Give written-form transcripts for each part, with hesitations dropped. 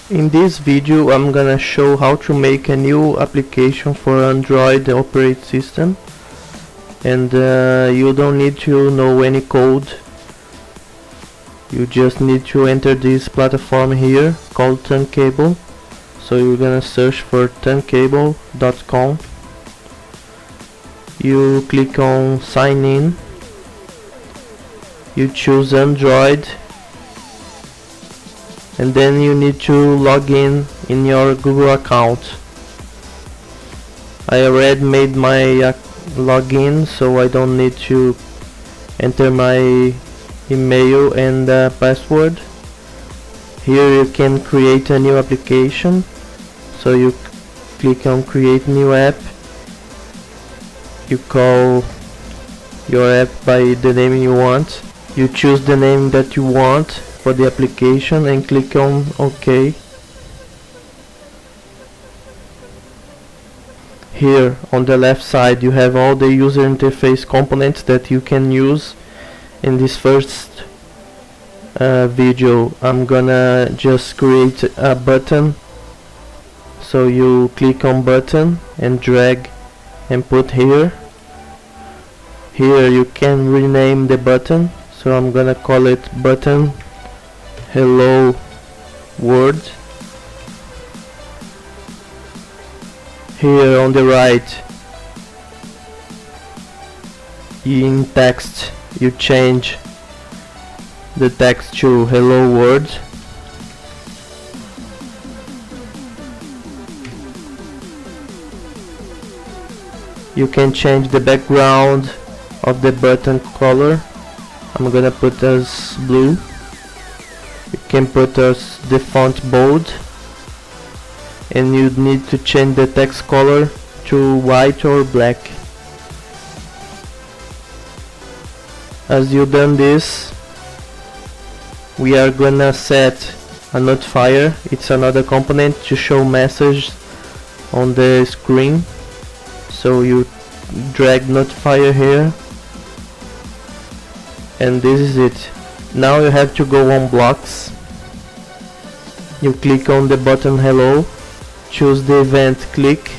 In this video I'm gonna show how to make a new application for Android operating system, and you don't need to know any code. You just need to enter this platform here called Thunkable. So you're gonna search for thunkable.com. You click on sign in. You choose Android, and then you need to log in your Google account. I already made my login, so I don't need to enter my email and password. Here you can create a new application, so you click on create new app. You call your app by the name you want. You choose the name that you want for the application and click on OK. Here on the left side you have all the user interface components that you can use. In this first video I'm gonna just create a button, so you click on button and drag and put here. Here you can rename the button, so I'm gonna call it button hello world. Here on the right in text you change the text to hello world. You can change the background of the button color. I'm gonna put as blue. You can put as the font bold, and you need to change the text color to white or black. As you done this, we are gonna set a notifier. It's another component to show message on the screen. So you drag notifier here, and this is it. Now you have to go on blocks. You click on the button hello, choose the event click.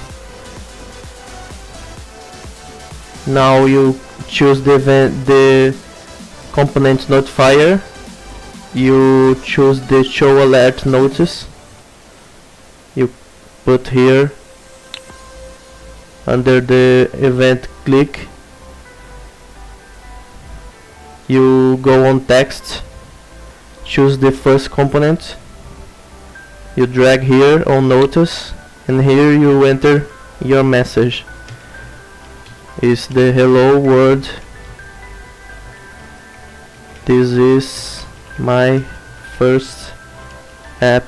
Now you choose the component notifier. You choose the show alert notice. You put here under the event click. You go on text, choose the first component. You drag here on notice, and here you enter your message. It's the hello world. This is my first app.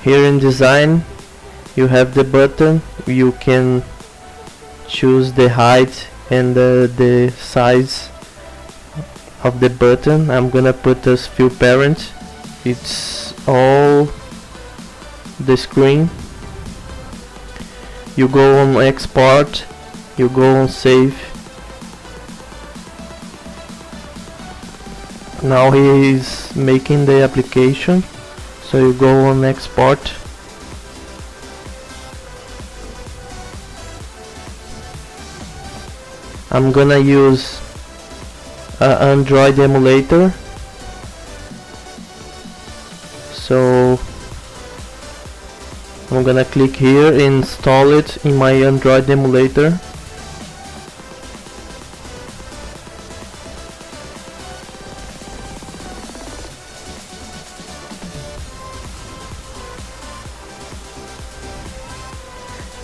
Here in design you have the button. You can choose the height and the size of the button. I'm gonna put as few parent. It's all the screen. You go on export, you go on save. Now he is making the application, so you go on export. I'm gonna use Android emulator, so I'm gonna click here, install it in my Android emulator.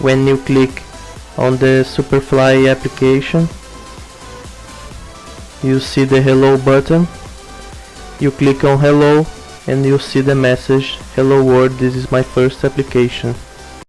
When you click on the Superfly application, you see the hello button. You click on hello and you see the message hello world, this is my first application.